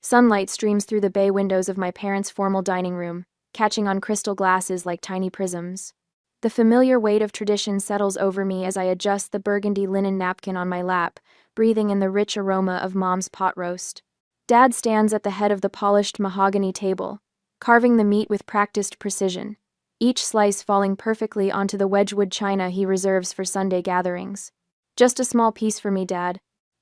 Sunlight streams through the bay windows of my parents' formal dining room, catching on crystal glasses like tiny prisms. The familiar weight of tradition settles over me as I adjust the burgundy linen napkin on my lap, breathing in the rich aroma of Mom's pot roast. Dad stands at the head of the polished mahogany table, carving the meat with practiced precision, each slice falling perfectly onto the Wedgwood china he reserves for Sunday gatherings. "Just a small piece for me, Dad,"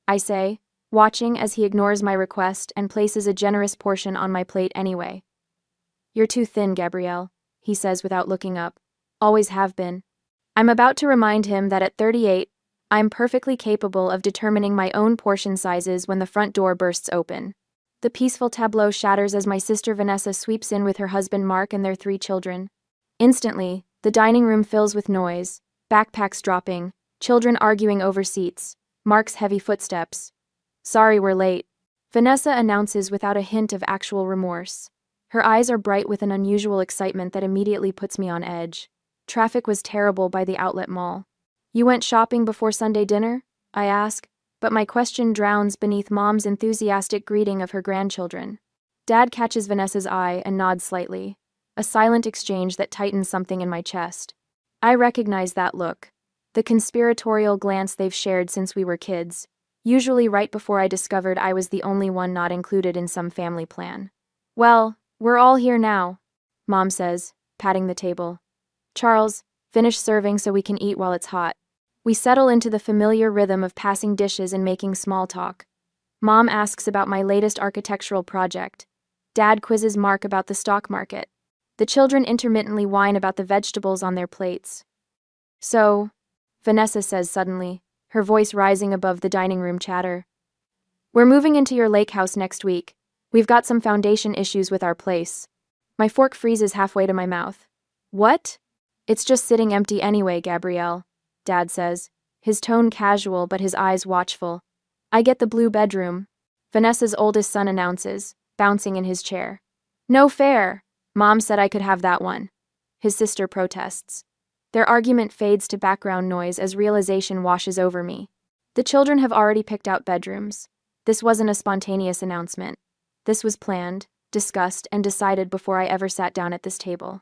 I say, watching as he ignores my request and places a generous portion on my plate anyway. "You're too thin, Gabrielle," he says without looking up. "Always have been." I'm about to remind him that at 38, I'm perfectly capable of determining my own portion sizes when the front door bursts open. The peaceful tableau shatters as my sister Vanessa sweeps in with her husband Mark and their 3 children. Instantly, the dining room fills with noise, backpacks dropping, children arguing over seats, Mark's heavy footsteps. "Sorry we're late," Vanessa announces without a hint of actual remorse. Her eyes are bright with an unusual excitement that immediately puts me on edge. Traffic was terrible by the outlet mall. "You went shopping before Sunday dinner?" I ask, but my question drowns beneath Mom's enthusiastic greeting of her grandchildren. Dad catches Vanessa's eye and nods slightly, a silent exchange that tightens something in my chest. I recognize that look, the conspiratorial glance they've shared since we were kids, usually right before I discovered I was the only one not included in some family plan. "Well, we're all here now," Mom says, patting the table. "Charles, finish serving so we can eat while it's hot." We settle into the familiar rhythm of passing dishes and making small talk. Mom asks about my latest architectural project. Dad quizzes Mark about the stock market. The children intermittently whine about the vegetables on their plates. "So," Vanessa says suddenly, her voice rising above the dining room chatter, "we're moving into your Lakehouse next week. We've got some foundation issues with our place." My fork freezes halfway to my mouth. "What?" "It's just sitting empty anyway, Gabrielle," Dad says, his tone casual but his eyes watchful. "I get the blue bedroom," Vanessa's oldest son announces, bouncing in his chair. "No fair. Mom said I could have that one," his sister protests. Their argument fades to background noise as realization washes over me. The children have already picked out bedrooms. This wasn't a spontaneous announcement. This was planned, discussed, and decided before I ever sat down at this table.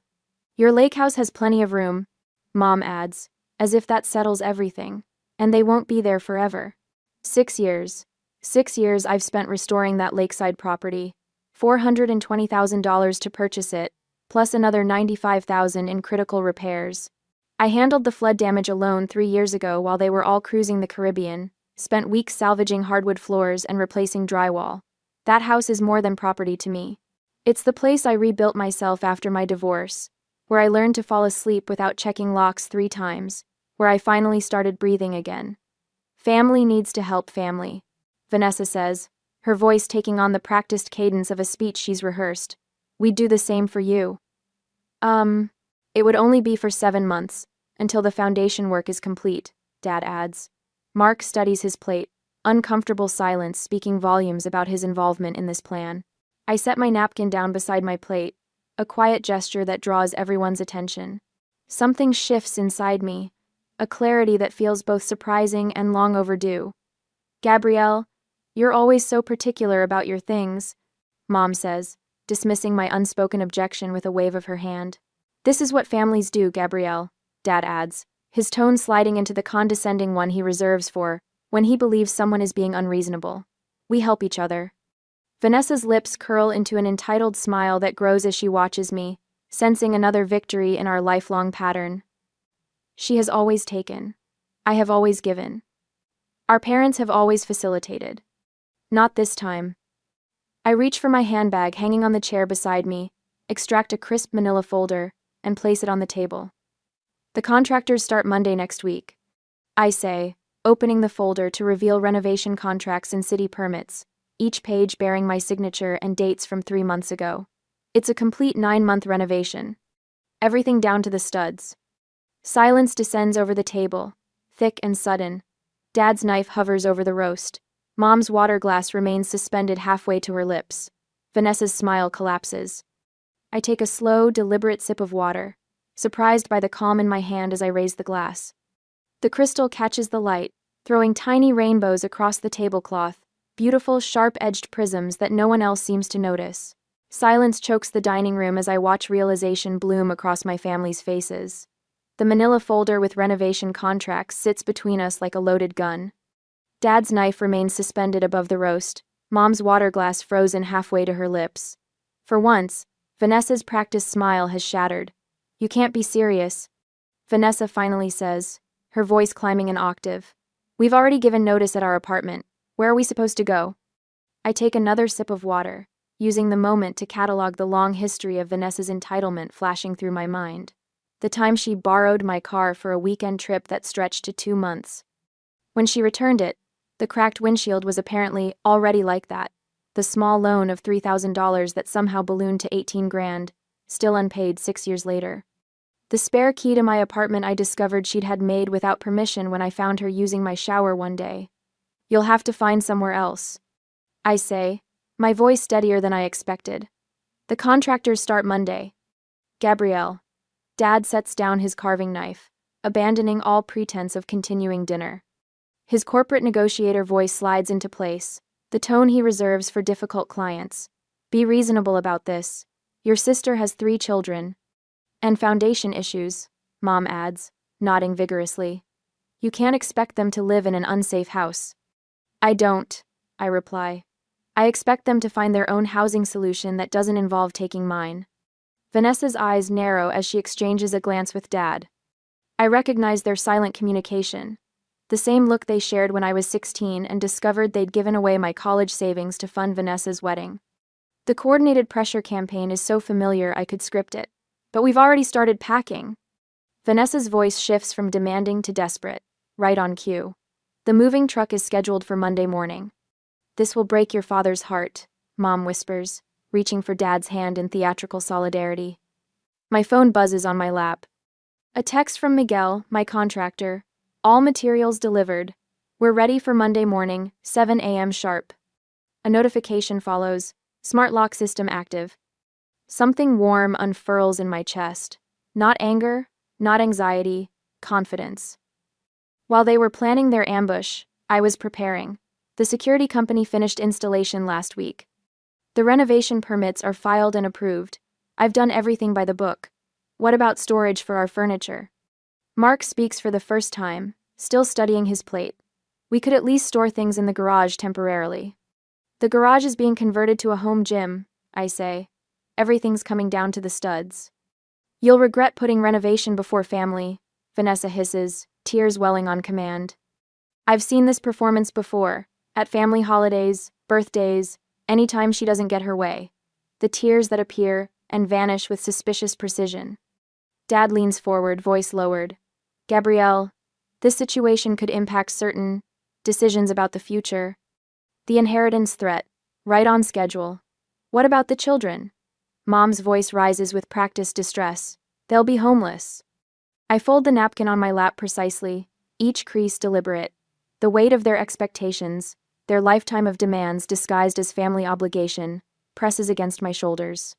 "Your Lakehouse has plenty of room," Mom adds, as if that settles everything, "and they won't be there forever." 6 years. 6 years I've spent restoring that lakeside property. $420,000 to purchase it, plus another $95,000 in critical repairs. I handled the flood damage alone 3 years ago while they were all cruising the Caribbean, spent weeks salvaging hardwood floors and replacing drywall. That house is more than property to me. It's the place I rebuilt myself after my divorce, where I learned to fall asleep without checking locks 3 times, where I finally started breathing again. "Family needs to help family," Vanessa says, her voice taking on the practiced cadence of a speech she's rehearsed. "We'd do the same for you." It would only be for 7 months, until the foundation work is complete," Dad adds. Mark studies his plate, uncomfortable silence speaking volumes about his involvement in this plan. I set my napkin down beside my plate, a quiet gesture that draws everyone's attention. Something shifts inside me, a clarity that feels both surprising and long overdue. "Gabrielle, you're always so particular about your things," Mom says, dismissing my unspoken objection with a wave of her hand. "This is what families do, Gabrielle," Dad adds, his tone sliding into the condescending one he reserves for when he believes someone is being unreasonable. "We help each other." Vanessa's lips curl into an entitled smile that grows as she watches me, sensing another victory in our lifelong pattern. She has always taken. I have always given. Our parents have always facilitated. Not this time. I reach for my handbag hanging on the chair beside me, extract a crisp manila folder, and place it on the table. "The contractors start Monday next week," I say, opening the folder to reveal renovation contracts and city permits, each page bearing my signature and dates from 3 months ago. It's a complete 9-month renovation. Everything down to the studs. Silence descends over the table, thick and sudden. Dad's knife hovers over the roast. Mom's water glass remains suspended halfway to her lips. Vanessa's smile collapses. I take a slow, deliberate sip of water, surprised by the calm in my hand as I raise the glass. The crystal catches the light, throwing tiny rainbows across the tablecloth, beautiful, sharp-edged prisms that no one else seems to notice. Silence chokes the dining room as I watch realization bloom across my family's faces. The manila folder with renovation contracts sits between us like a loaded gun. Dad's knife remains suspended above the roast, Mom's water glass frozen halfway to her lips. For once, Vanessa's practiced smile has shattered. "You can't be serious," Vanessa finally says, her voice climbing an octave. "We've already given notice at our apartment. Where are we supposed to go?" I take another sip of water, using the moment to catalog the long history of Vanessa's entitlement flashing through my mind. The time she borrowed my car for a weekend trip that stretched to 2 months. When she returned it, the cracked windshield was apparently already like that. The small loan of $3,000 that somehow ballooned to 18 grand, still unpaid 6 years later. The spare key to my apartment I discovered she'd had made without permission when I found her using my shower one day. "You'll have to find somewhere else," I say, my voice steadier than I expected. "The contractors start Monday." "Gabrielle." Dad sets down his carving knife, abandoning all pretense of continuing dinner. His corporate negotiator voice slides into place, the tone he reserves for difficult clients. "Be reasonable about this. Your sister has 3 children. And foundation issues," Mom adds, nodding vigorously. "You can't expect them to live in an unsafe house." "I don't," I reply. "I expect them to find their own housing solution that doesn't involve taking mine." Vanessa's eyes narrow as she exchanges a glance with Dad. I recognize their silent communication, the same look they shared when I was 16 and discovered they'd given away my college savings to fund Vanessa's wedding. The coordinated pressure campaign is so familiar I could script it. "But we've already started packing." Vanessa's voice shifts from demanding to desperate, right on cue. "The moving truck is scheduled for Monday morning." "This will break your father's heart," Mom whispers, reaching for Dad's hand in theatrical solidarity. My phone buzzes on my lap. A text from Miguel, my contractor. "All materials delivered. We're ready for Monday morning, 7 a.m. sharp." A notification follows. "Smart lock system active." Something warm unfurls in my chest. Not anger, not anxiety, confidence. While they were planning their ambush, I was preparing. The security company finished installation last week. The renovation permits are filed and approved. I've done everything by the book. What about storage for our furniture? Mark speaks for the first time, still studying his plate. "We could at least store things in the garage temporarily." "The garage is being converted to a home gym," I say. "Everything's coming down to the studs." "You'll regret putting renovation before family," Vanessa hisses, tears welling on command. I've seen this performance before, at family holidays, birthdays, anytime she doesn't get her way. The tears that appear and vanish with suspicious precision. Dad leans forward, voice lowered. "Gabrielle, this situation could impact certain decisions about the future. The inheritance threat, right on schedule. What about the children?" Mom's voice rises with practiced distress. "They'll be homeless." I fold the napkin on my lap precisely, each crease deliberate. The weight of their expectations, their lifetime of demands disguised as family obligation, presses against my shoulders.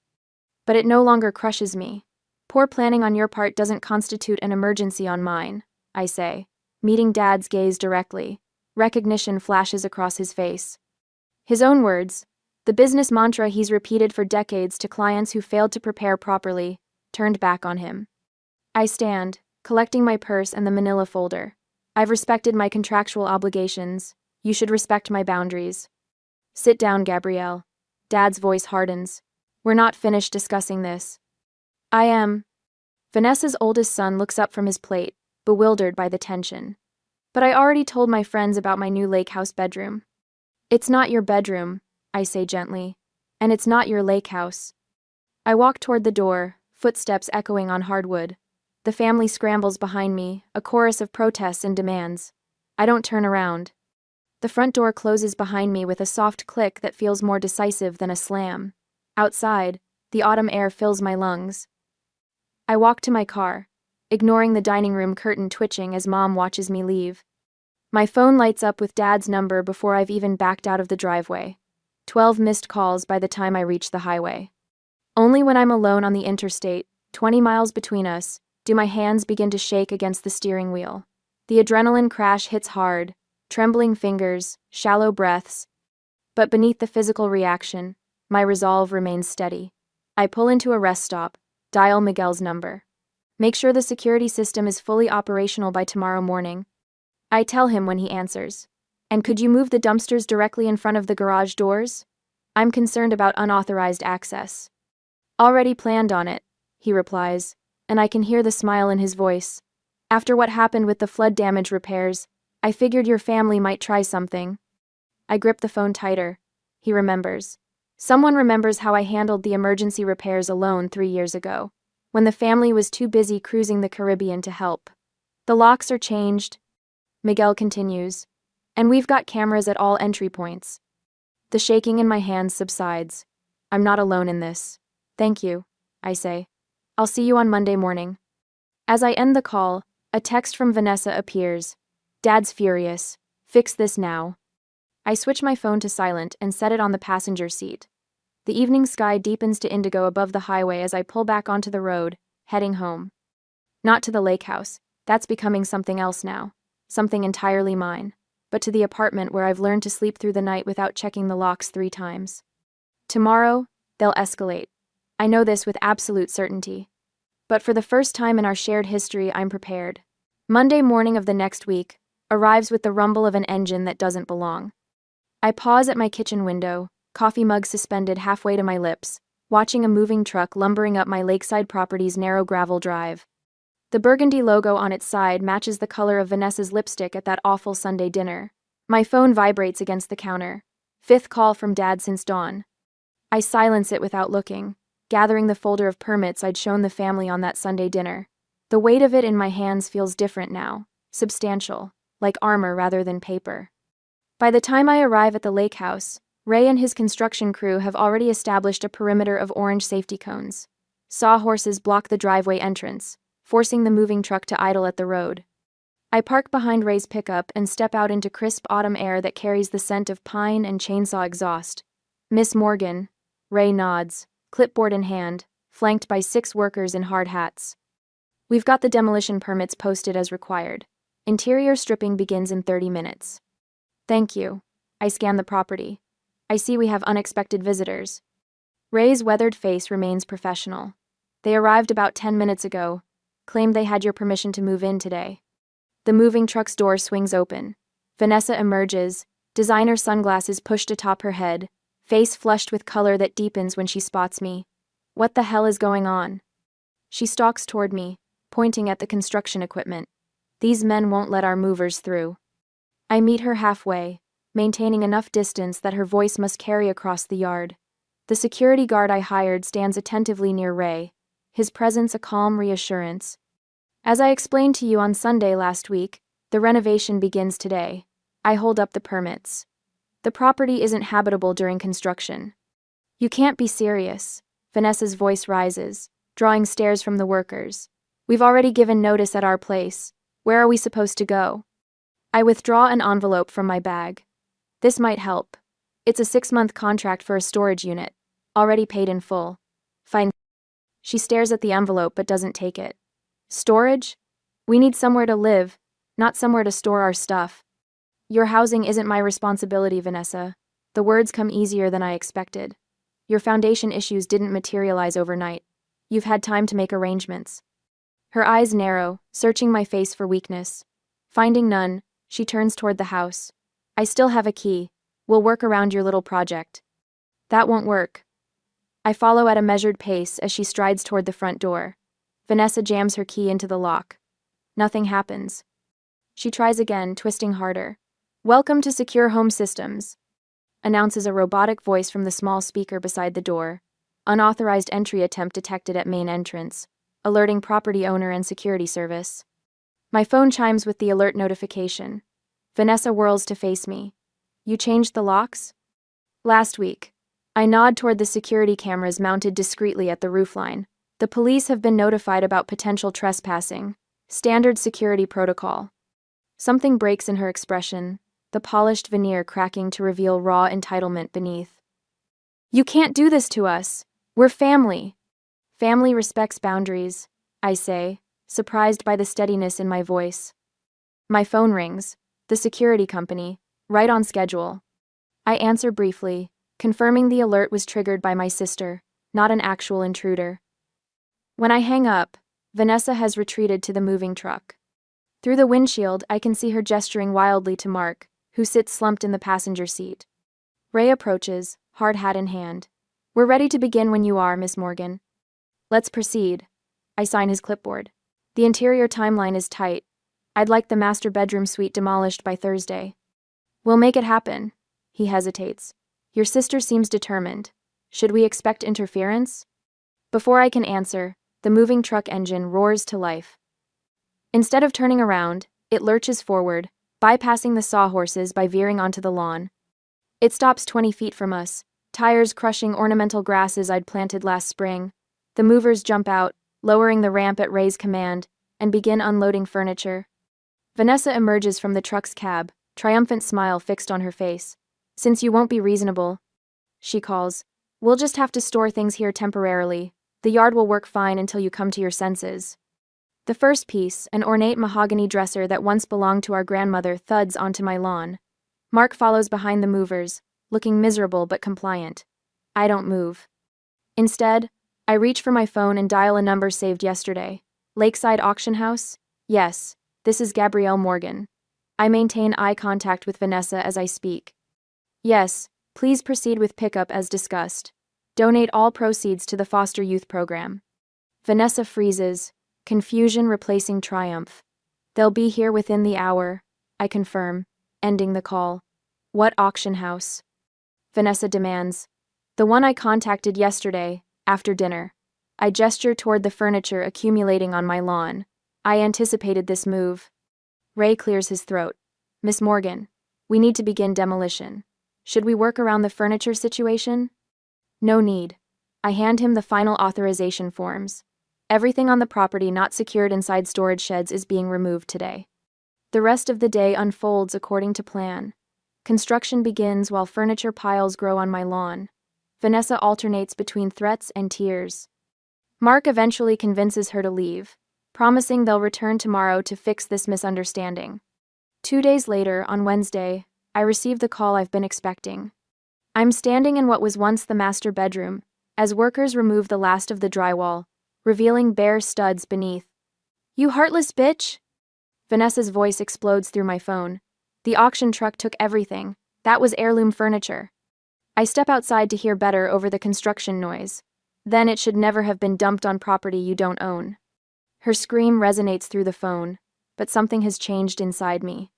But it no longer crushes me. "Poor planning on your part doesn't constitute an emergency on mine," I say, meeting Dad's gaze directly. Recognition flashes across his face. His own words, the business mantra he's repeated for decades to clients who failed to prepare properly, turned back on him. I stand, collecting my purse and the manila folder. "I've respected my contractual obligations. You should respect my boundaries." "Sit down, Gabrielle." Dad's voice hardens. "We're not finished discussing this." "I am." Vanessa's oldest son looks up from his plate, bewildered by the tension. "But I already told my friends about my new Lakehouse bedroom." "It's not your bedroom," I say gently. "And it's not your Lakehouse." I walk toward the door, footsteps echoing on hardwood. The family scrambles behind me, a chorus of protests and demands. I don't turn around. The front door closes behind me with a soft click that feels more decisive than a slam. Outside, the autumn air fills my lungs. I walk to my car, ignoring the dining room curtain twitching as Mom watches me leave. My phone lights up with Dad's number before I've even backed out of the driveway. 12 missed calls by the time I reach the highway. Only when I'm alone on the interstate, 20 miles between us, do my hands begin to shake against the steering wheel. The adrenaline crash hits hard, trembling fingers, shallow breaths. But beneath the physical reaction, my resolve remains steady. I pull into a rest stop, dial Miguel's number. Make sure the security system is fully operational by tomorrow morning. I tell him when he answers. And could you move the dumpsters directly in front of the garage doors? I'm concerned about unauthorized access. Already planned on it, he replies, and I can hear the smile in his voice. After what happened with the flood damage repairs, I figured your family might try something. I grip the phone tighter. He remembers. Someone remembers how I handled the emergency repairs alone 3 years ago, when the family was too busy cruising the Caribbean to help. The locks are changed, Miguel continues, and we've got cameras at all entry points. The shaking in my hands subsides. I'm not alone in this. Thank you, I say. I'll see you on Monday morning. As I end the call, a text from Vanessa appears. Dad's furious. Fix this now. I switch my phone to silent and set it on the passenger seat. The evening sky deepens to indigo above the highway as I pull back onto the road, heading home. Not to the Lakehouse, that's becoming something else now, something entirely mine, but to the apartment where I've learned to sleep through the night without checking the locks 3 times. Tomorrow, they'll escalate. I know this with absolute certainty. But for the first time in our shared history, I'm prepared. Monday morning of the next week arrives with the rumble of an engine that doesn't belong. I pause at my kitchen window, coffee mug suspended halfway to my lips, watching a moving truck lumbering up my lakeside property's narrow gravel drive. The burgundy logo on its side matches the color of Vanessa's lipstick at that awful Sunday dinner. My phone vibrates against the counter. 5th call from Dad since dawn. I silence it without looking, gathering the folder of permits I'd shown the family on that Sunday dinner. The weight of it in my hands feels different now, substantial, like armor rather than paper. By the time I arrive at the Lakehouse, Ray and his construction crew have already established a perimeter of orange safety cones. Sawhorses block the driveway entrance, forcing the moving truck to idle at the road. I park behind Ray's pickup and step out into crisp autumn air that carries the scent of pine and chainsaw exhaust. Miss Morgan, Ray nods, clipboard in hand, flanked by 6 workers in hard hats. We've got the demolition permits posted as required. Interior stripping begins in 30 minutes. Thank you. I scan the property. I see we have unexpected visitors. Ray's weathered face remains professional. They arrived about 10 minutes ago, claimed they had your permission to move in today. The moving truck's door swings open. Vanessa emerges, designer sunglasses pushed atop her head, face flushed with color that deepens when she spots me. What the hell is going on? She stalks toward me, pointing at the construction equipment. These men won't let our movers through. I meet her halfway, maintaining enough distance that her voice must carry across the yard. The security guard I hired stands attentively near Ray, his presence a calm reassurance. As I explained to you on Sunday last week, the renovation begins today. I hold up the permits. The property isn't habitable during construction. You can't be serious. Vanessa's voice rises, drawing stares from the workers. We've already given notice at our place. Where are we supposed to go? I withdraw an envelope from my bag. This might help. It's a 6-month contract for a storage unit, already paid in full. Fine. She stares at the envelope but doesn't take it. Storage? We need somewhere to live, not somewhere to store our stuff. Your housing isn't my responsibility, Vanessa. The words come easier than I expected. Your foundation issues didn't materialize overnight. You've had time to make arrangements. Her eyes narrow, searching my face for weakness. Finding none, she turns toward the house. I still have a key. We'll work around your little project. That won't work. I follow at a measured pace as she strides toward the front door. Vanessa jams her key into the lock. Nothing happens. She tries again, twisting harder. Welcome to Secure Home Systems, announces a robotic voice from the small speaker beside the door. Unauthorized entry attempt detected at main entrance, alerting property owner and security service. My phone chimes with the alert notification. Vanessa whirls to face me. You changed the locks? Last week. I nod toward the security cameras mounted discreetly at the roofline. The police have been notified about potential trespassing. Standard security protocol. Something breaks in her expression, the polished veneer cracking to reveal raw entitlement beneath. You can't do this to us. We're family. Family respects boundaries, I say, surprised by the steadiness in my voice. My phone rings. The security company, right on schedule. I answer briefly, confirming the alert was triggered by my sister, not an actual intruder. When I hang up, Vanessa has retreated to the moving truck. Through the windshield, I can see her gesturing wildly to Mark, who sits slumped in the passenger seat. Ray approaches, hard hat in hand. "We're ready to begin when you are, Miss Morgan." "Let's proceed." I sign his clipboard. "The interior timeline is tight. I'd like the master bedroom suite demolished by Thursday." "We'll make it happen." He hesitates. "Your sister seems determined. Should we expect interference?" Before I can answer, the moving truck engine roars to life. Instead of turning around, it lurches forward, bypassing the sawhorses by veering onto the lawn. It stops 20 feet from us, tires crushing ornamental grasses I'd planted last spring. The movers jump out, lowering the ramp at Ray's command, and begin unloading furniture. Vanessa emerges from the truck's cab, triumphant smile fixed on her face. "Since you won't be reasonable," she calls, "we'll just have to store things here temporarily. The yard will work fine until you come to your senses." The first piece, an ornate mahogany dresser that once belonged to our grandmother, thuds onto my lawn. Mark follows behind the movers, looking miserable but compliant. I don't move. Instead, I reach for my phone and dial a number saved yesterday. Lakeside Auction House? Yes, this is Gabrielle Morgan. I maintain eye contact with Vanessa as I speak. "Yes, please proceed with pickup as discussed. Donate all proceeds to the foster youth program." Vanessa freezes, confusion replacing triumph. "They'll be here within the hour," I confirm, ending the call. "What auction house?" Vanessa demands. "The one I contacted yesterday, after dinner." I gesture toward the furniture accumulating on my lawn. I anticipated this move. Ray clears his throat. "Miss Morgan, we need to begin demolition. Should we work around the furniture situation?" "No need." I hand him the final authorization forms. Everything on the property not secured inside storage sheds is being removed today. The rest of the day unfolds according to plan. Construction begins while furniture piles grow on my lawn. Vanessa alternates between threats and tears. Mark eventually convinces her to leave, promising they'll return tomorrow to fix this misunderstanding. 2 days later, on Wednesday, I receive the call I've been expecting. I'm standing in what was once the master bedroom, as workers remove the last of the drywall, revealing bare studs beneath. "You heartless bitch!" Vanessa's voice explodes through my phone. "The auction truck took everything. That was heirloom furniture." I step outside to hear better over the construction noise. "Then it should never have been dumped on property you don't own." Her scream resonates through the phone, but something has changed inside me.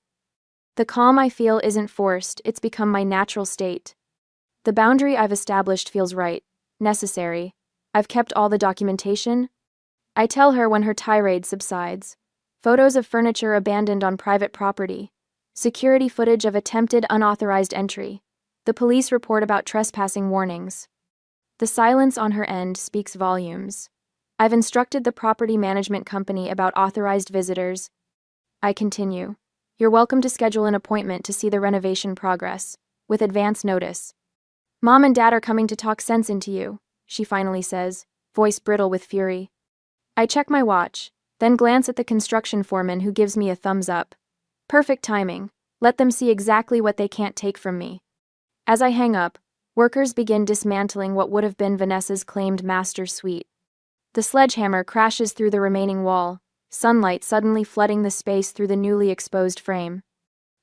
The calm I feel isn't forced, it's become my natural state. The boundary I've established feels right, necessary. I've kept all the documentation. I tell her when her tirade subsides. Photos of furniture abandoned on private property. Security footage of attempted unauthorized entry. The police report about trespassing warnings. The silence on her end speaks volumes. I've instructed the property management company about authorized visitors. I continue. "You're welcome to schedule an appointment to see the renovation progress, with advance notice. Mom and Dad are coming to talk sense into you," she finally says, voice brittle with fury. I check my watch, then glance at the construction foreman who gives me a thumbs up. Perfect timing. Let them see exactly what they can't take from me. As I hang up, workers begin dismantling what would have been Vanessa's claimed master suite. The sledgehammer crashes through the remaining wall, sunlight suddenly flooding the space through the newly exposed frame.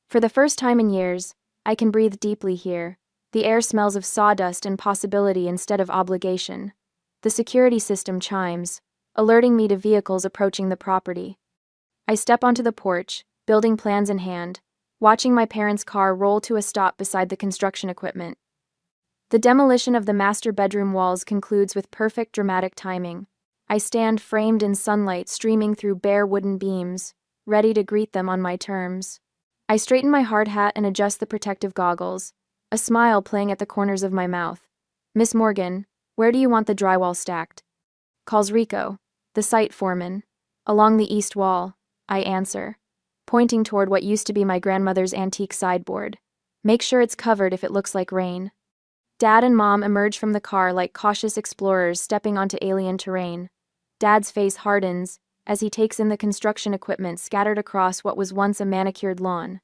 For the first time in years, I can breathe deeply here. The air smells of sawdust and possibility instead of obligation. The security system chimes, alerting me to vehicles approaching the property. I step onto the porch, building plans in hand, watching my parents' car roll to a stop beside the construction equipment. The demolition of the master bedroom walls concludes with perfect dramatic timing. I stand framed in sunlight streaming through bare wooden beams, ready to greet them on my terms. I straighten my hard hat and adjust the protective goggles, a smile playing at the corners of my mouth. "Miss Morgan, where do you want the drywall stacked?" Calls Rico, the site foreman. "Along the east wall," I answer, pointing toward what used to be my grandmother's antique sideboard. "Make sure it's covered if it looks like rain." Dad and Mom emerge from the car like cautious explorers stepping onto alien terrain. Dad's face hardens as he takes in the construction equipment scattered across what was once a manicured lawn.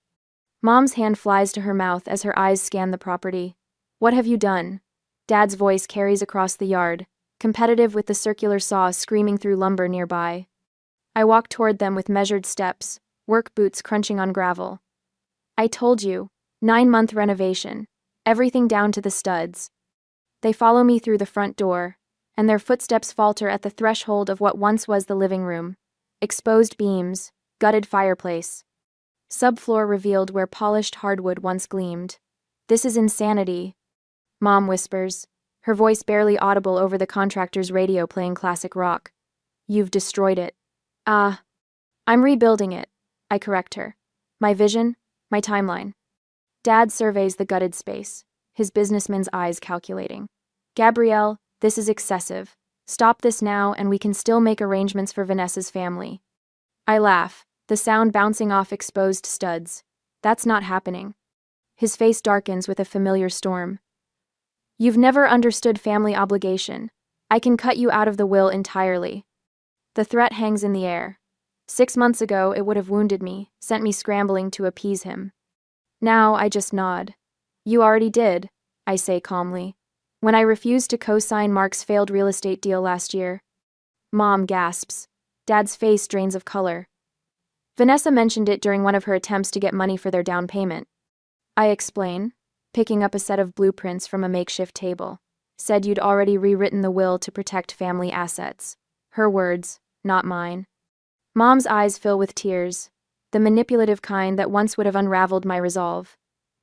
Mom's hand flies to her mouth as her eyes scan the property. What have you done? Dad's voice carries across the yard, competitive with the circular saw screaming through lumber nearby. I walk toward them with measured steps, work boots crunching on gravel. I told you, 9-month renovation, everything down to the studs. They follow me through the front door, and their footsteps falter at the threshold of what once was the living room. Exposed beams, gutted fireplace. Subfloor revealed where polished hardwood once gleamed. This is insanity, Mom whispers, her voice barely audible over the contractor's radio playing classic rock. You've destroyed it. Ah. I'm rebuilding it, I correct her. My vision, my timeline. Dad surveys the gutted space, his businessman's eyes calculating. Gabrielle, this is excessive. Stop this now and we can still make arrangements for Vanessa's family. I laugh, the sound bouncing off exposed studs. That's not happening. His face darkens with a familiar storm. You've never understood family obligation. I can cut you out of the will entirely. The threat hangs in the air. 6 months ago, it would have wounded me, sent me scrambling to appease him. Now, I just nod. You already did, I say calmly, when I refused to co-sign Mark's failed real estate deal last year. Mom gasps. Dad's face drains of color. Vanessa mentioned it during one of her attempts to get money for their down payment. I explain, picking up a set of blueprints from a makeshift table. Said you'd already rewritten the will to protect family assets. Her words, not mine. Mom's eyes fill with tears, the manipulative kind that once would have unraveled my resolve.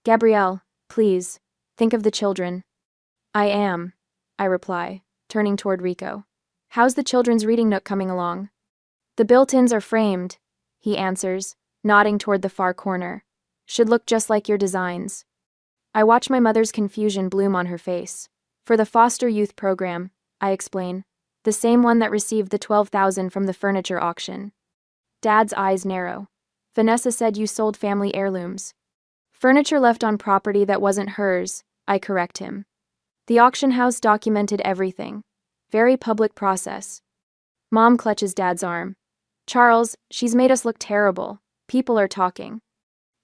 Gabrielle, please, think of the children. I am, I reply, turning toward Rico. How's the children's reading nook coming along? The built-ins are framed, he answers, nodding toward the far corner. Should look just like your designs. I watch my mother's confusion bloom on her face. For the foster youth program, I explain, the same one that received the $12,000 from the furniture auction. Dad's eyes narrow. Vanessa said you sold family heirlooms. Furniture left on property that wasn't hers, I correct him. The auction house documented everything. Very public process. Mom clutches Dad's arm. Charles, she's made us look terrible. People are talking.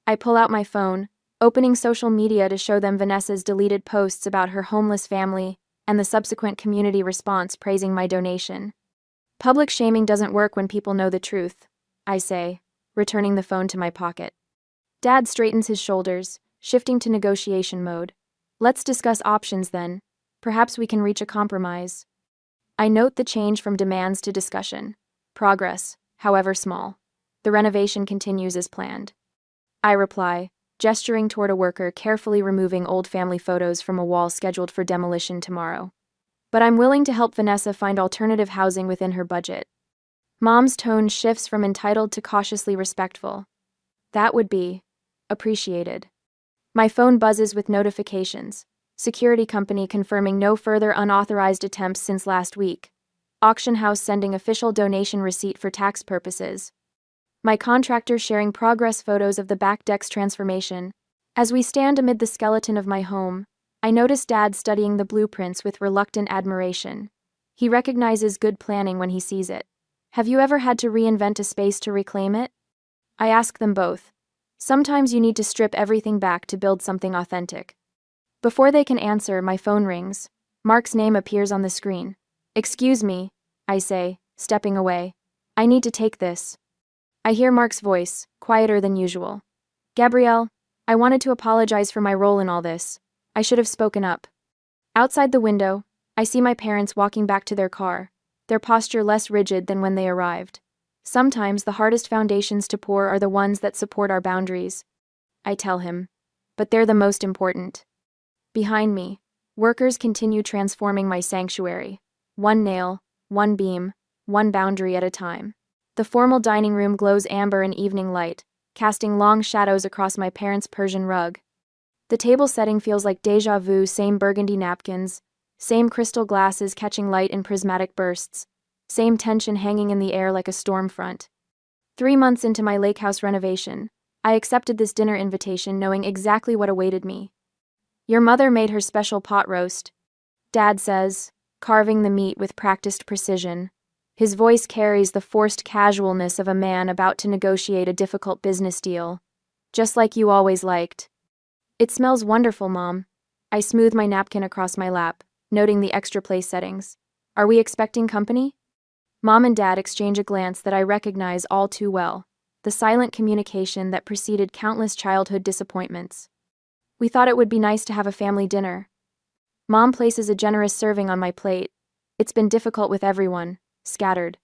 I pull out my phone, opening social media to show them Vanessa's deleted posts about her homeless family and the subsequent community response praising my donation. Public shaming doesn't work when people know the truth, I say, returning the phone to my pocket. Dad straightens his shoulders, shifting to negotiation mode. Let's discuss options then. Perhaps we can reach a compromise. I note the change from demands to discussion. Progress, however small. The renovation continues as planned. I reply, gesturing toward a worker carefully removing old family photos from a wall scheduled for demolition tomorrow. But I'm willing to help Vanessa find alternative housing within her budget. Mom's tone shifts from entitled to cautiously respectful. That would be appreciated. My phone buzzes with notifications. Security company confirming no further unauthorized attempts since last week. Auction house sending official donation receipt for tax purposes. My contractor sharing progress photos of the back deck's transformation. As we stand amid the skeleton of my home, I notice Dad studying the blueprints with reluctant admiration. He recognizes good planning when he sees it. Have you ever had to reinvent a space to reclaim it? I ask them both. Sometimes you need to strip everything back to build something authentic. Before they can answer, my phone rings. Mark's name appears on the screen. Excuse me, I say, stepping away. I need to take this. I hear Mark's voice, quieter than usual. Gabrielle, I wanted to apologize for my role in all this. I should have spoken up. Outside the window, I see my parents walking back to their car, their posture less rigid than when they arrived. Sometimes the hardest foundations to pour are the ones that support our boundaries, I tell him, but they're the most important. Behind me, workers continue transforming my sanctuary, one nail, one beam, one boundary at a time. The formal dining room glows amber in evening light, casting long shadows across my parents' Persian rug. The table setting feels like déjà vu, same burgundy napkins, same crystal glasses catching light in prismatic bursts, same tension hanging in the air like a storm front. 3 months into my Lakehouse renovation, I accepted this dinner invitation knowing exactly what awaited me. Your mother made her special pot roast, Dad says, carving the meat with practiced precision. His voice carries the forced casualness of a man about to negotiate a difficult business deal. Just like you always liked. It smells wonderful, Mom. I smooth my napkin across my lap, noting the extra place settings. Are we expecting company? Mom and Dad exchange a glance that I recognize all too well, the silent communication that preceded countless childhood disappointments. We thought it would be nice to have a family dinner. Mom places a generous serving on my plate. It's been difficult with everyone, scattered.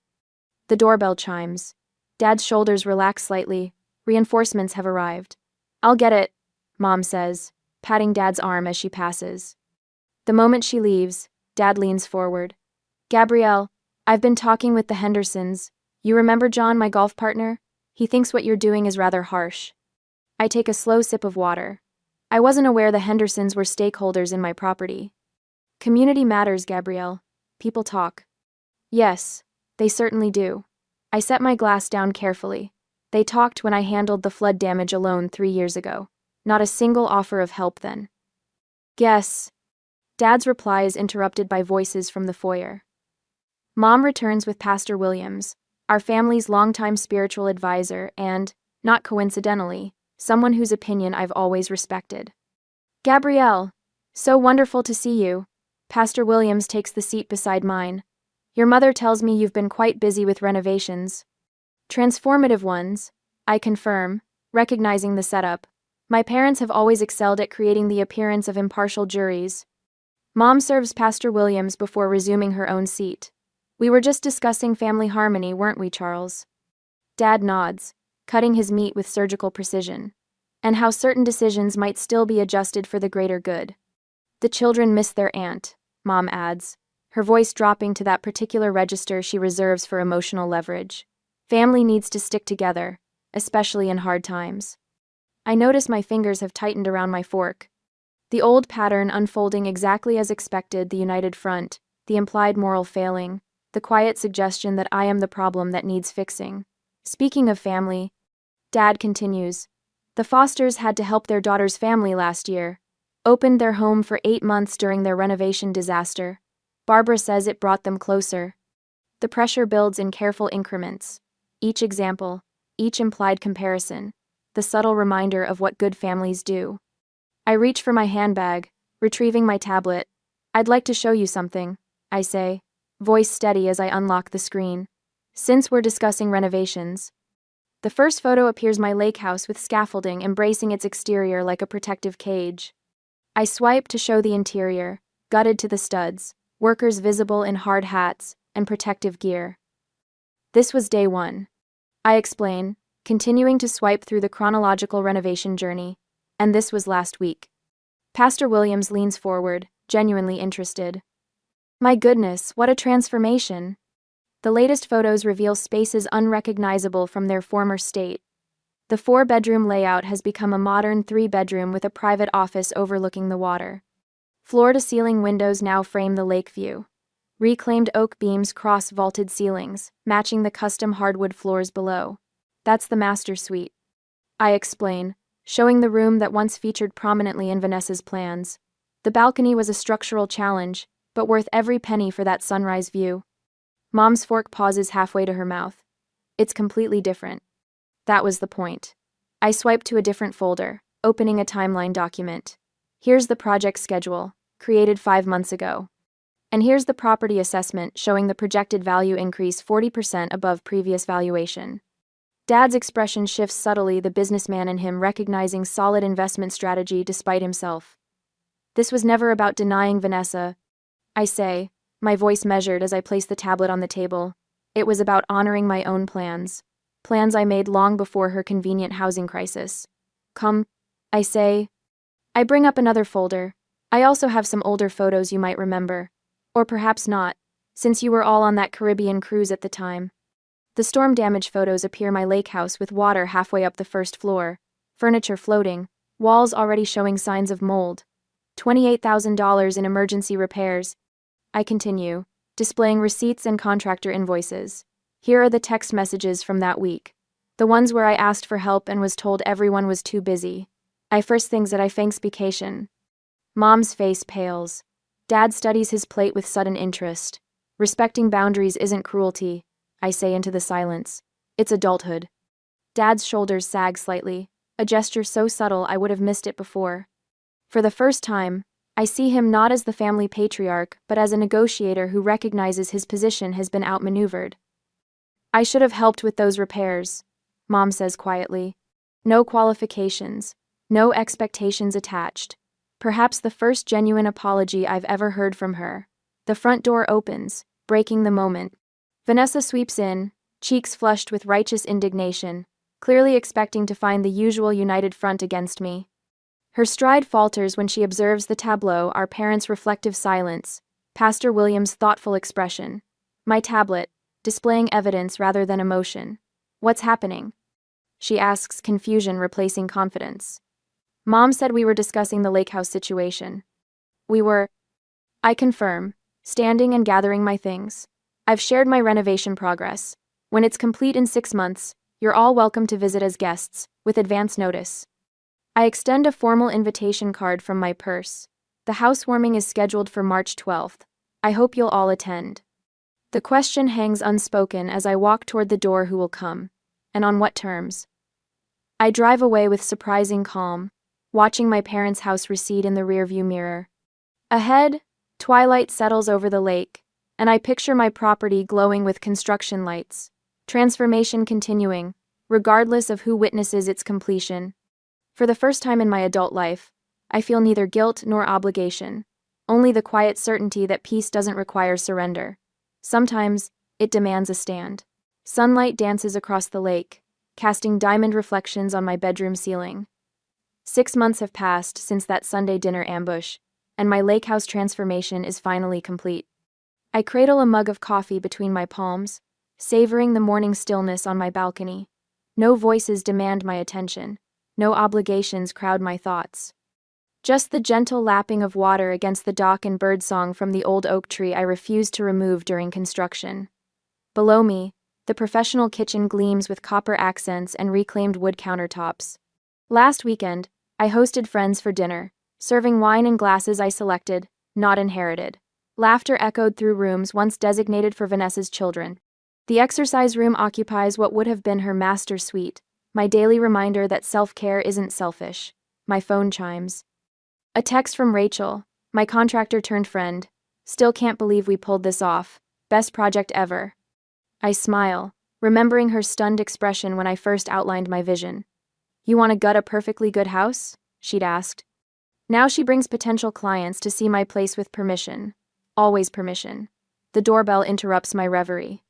The doorbell chimes. Dad's shoulders relax slightly. Reinforcements have arrived. I'll get it, Mom says, patting Dad's arm as she passes. The moment she leaves, Dad leans forward. Gabrielle, I've been talking with the Hendersons. You remember John, my golf partner? He thinks what you're doing is rather harsh. I take a slow sip of water. I wasn't aware the Hendersons were stakeholders in my property. Community matters, Gabrielle. People talk. Yes, they certainly do. I set my glass down carefully. They talked when I handled the flood damage alone 3 years ago. Not a single offer of help then. Guess. Dad's reply is interrupted by voices from the foyer. Mom returns with Pastor Williams, our family's longtime spiritual advisor and, not coincidentally, someone whose opinion I've always respected. Gabrielle, so wonderful to see you. Pastor Williams takes the seat beside mine. Your mother tells me you've been quite busy with renovations. Transformative ones, I confirm, recognizing the setup. My parents have always excelled at creating the appearance of impartial juries. Mom serves Pastor Williams before resuming her own seat. We were just discussing family harmony, weren't we, Charles? Dad nods, cutting his meat with surgical precision, and how certain decisions might still be adjusted for the greater good. The children miss their aunt, Mom adds, her voice dropping to that particular register she reserves for emotional leverage. Family needs to stick together, especially in hard times. I notice my fingers have tightened around my fork. The old pattern unfolding exactly as expected, the united front, the implied moral failing, the quiet suggestion that I am the problem that needs fixing. Speaking of family, Dad continues. The Fosters had to help their daughter's family last year. Opened their home for 8 months during their renovation disaster. Barbara says it brought them closer. The pressure builds in careful increments. Each example, each implied comparison, the subtle reminder of what good families do. I reach for my handbag, retrieving my tablet. I'd like to show you something, I say, voice steady as I unlock the screen. Since we're discussing renovations. The first photo appears my Lakehouse with scaffolding embracing its exterior like a protective cage. I swipe to show the interior, gutted to the studs, workers visible in hard hats and protective gear. This was day 1. I explain, continuing to swipe through the chronological renovation journey, and this was last week. Pastor Williams leans forward, genuinely interested. My goodness, what a transformation! The latest photos reveal spaces unrecognizable from their former state. The 4-bedroom layout has become a modern 3-bedroom with a private office overlooking the water. Floor-to-ceiling windows now frame the lake view. Reclaimed oak beams cross vaulted ceilings, matching the custom hardwood floors below. That's the master suite. I explain, showing the room that once featured prominently in Vanessa's plans. The balcony was a structural challenge, but worth every penny for that sunrise view. Mom's fork pauses halfway to her mouth. It's completely different. That was the point. I swipe to a different folder, opening a timeline document. Here's the project schedule, created 5 months ago. And here's the property assessment showing the projected value increase 40% above previous valuation. Dad's expression shifts subtly, the businessman in him recognizing solid investment strategy despite himself. This was never about denying Vanessa, I say, my voice measured as I place the tablet on the table. It was about honoring my own plans. Plans I made long before her convenient housing crisis. Come, I say. I bring up another folder. I also have some older photos you might remember. Or perhaps not, since you were all on that Caribbean cruise at the time. The storm damage photos appear my Lakehouse with water halfway up the first floor, furniture floating, walls already showing signs of mold. $28,000 in emergency repairs. I continue, displaying receipts and contractor invoices. Here are the text messages from that week. The ones where I asked for help and was told everyone was too busy. I first things that I thanks vacation. Mom's face pales. Dad studies his plate with sudden interest. Respecting boundaries isn't cruelty, I say into the silence. It's adulthood. Dad's shoulders sag slightly. a gesture so subtle I would have missed it before. For the first time, I see him not as the family patriarch, but as a negotiator who recognizes his position has been outmaneuvered. "I should have helped with those repairs," Mom says quietly. No qualifications, no expectations attached. Perhaps the first genuine apology I've ever heard from her. The front door opens, breaking the moment. Vanessa sweeps in, cheeks flushed with righteous indignation, clearly expecting to find the usual united front against me. Her stride falters when she observes the tableau, our parents' reflective silence, Pastor William's thoughtful expression, my tablet, displaying evidence rather than emotion. "What's happening?" she asks, confusion replacing confidence. "Mom said we were discussing the Lakehouse situation." "We were," I confirm, standing and gathering my things. "I've shared my renovation progress. When it's complete in 6 months, you're all welcome to visit as guests, with advance notice." I extend a formal invitation card from my purse. The housewarming is scheduled for March 12th. I hope you'll all attend. The question hangs unspoken as I walk toward the door. Who will come? And on what terms? I drive away with surprising calm, watching my parents' house recede in the rearview mirror. Ahead, twilight settles over the lake, and I picture my property glowing with construction lights, transformation continuing, regardless of who witnesses its completion. For the first time in my adult life, I feel neither guilt nor obligation, only the quiet certainty that peace doesn't require surrender. Sometimes, it demands a stand. Sunlight dances across the lake, casting diamond reflections on my bedroom ceiling. 6 months have passed since that Sunday dinner ambush, and my Lakehouse transformation is finally complete. I cradle a mug of coffee between my palms, savoring the morning stillness on my balcony. No voices demand my attention. No obligations crowd my thoughts. Just the gentle lapping of water against the dock and birdsong from the old oak tree I refused to remove during construction. Below me, the professional kitchen gleams with copper accents and reclaimed wood countertops. Last weekend, I hosted friends for dinner, serving wine in glasses I selected, not inherited. Laughter echoed through rooms once designated for Vanessa's children. The exercise room occupies what would have been her master suite, my daily reminder that self-care isn't selfish. My phone chimes. A text from Rachel, my contractor-turned-friend. "Still can't believe we pulled this off. Best project ever." I smile, remembering her stunned expression when I first outlined my vision. "You want to gut a perfectly good house?" she'd asked. Now she brings potential clients to see my place with permission. Always permission. The doorbell interrupts my reverie.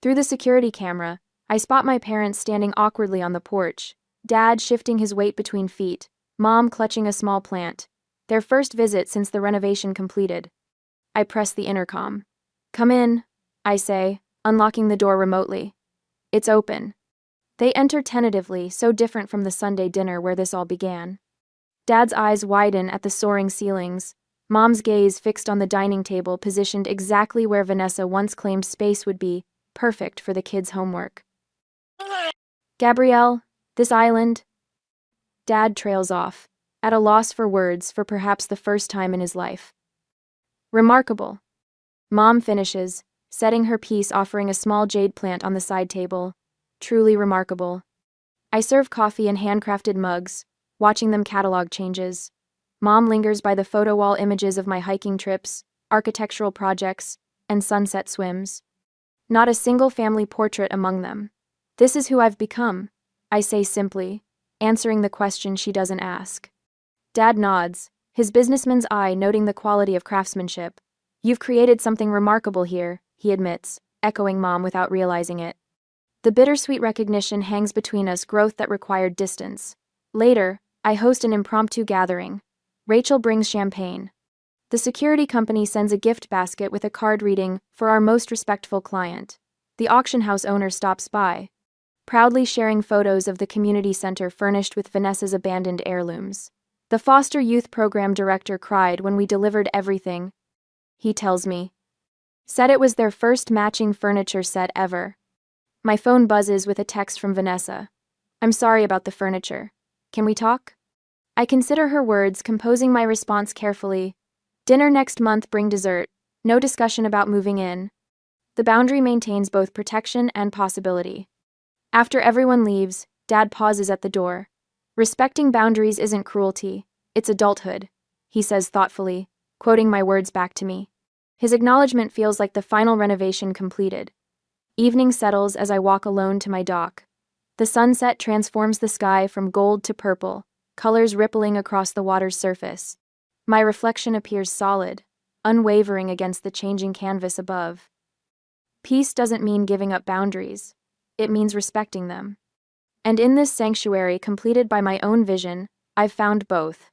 Through the security camera, I spot my parents standing awkwardly on the porch, Dad shifting his weight between feet, Mom clutching a small plant. Their first visit since the renovation completed. I press the intercom. "Come in," I say, unlocking the door remotely. It's open. They enter tentatively, so different from the Sunday dinner where this all began. Dad's eyes widen at the soaring ceilings, Mom's gaze fixed on the dining table positioned exactly where Vanessa once claimed space would be, perfect for the kids' homework. "Gabrielle, this island." Dad trails off, at a loss for words for perhaps the first time in his life. "Remarkable." Mom finishes, setting her piece, offering a small jade plant on the side table. "Truly remarkable." I serve coffee in handcrafted mugs, watching them catalog changes. Mom lingers by the photo wall images of my hiking trips, architectural projects, and sunset swims. Not a single family portrait among them. "This is who I've become," I say simply, answering the question she doesn't ask. Dad nods, his businessman's eye noting the quality of craftsmanship. "You've created something remarkable here," he admits, echoing Mom without realizing it. The bittersweet recognition hangs between us, growth that required distance. Later, I host an impromptu gathering. Rachel brings champagne. The security company sends a gift basket with a card reading, "For our most respectful client." The auction house owner stops by, proudly sharing photos of the community center furnished with Vanessa's abandoned heirlooms. The foster youth program director cried when we delivered everything, he tells me. Said it was their first matching furniture set ever. My phone buzzes with a text from Vanessa. "I'm sorry about the furniture. Can we talk?" I consider her words, composing my response carefully. "Dinner next month, bring dessert. No discussion about moving in." The boundary maintains both protection and possibility. After everyone leaves, Dad pauses at the door. Respecting boundaries isn't cruelty, it's adulthood, he says thoughtfully, quoting my words back to me. His acknowledgement feels like the final renovation completed. Evening settles as I walk alone to my dock. The sunset transforms the sky from gold to purple, colors rippling across the water's surface. My reflection appears solid, unwavering against the changing canvas above. Peace doesn't mean giving up boundaries. It means respecting them. And in this sanctuary completed by my own vision, I've found both.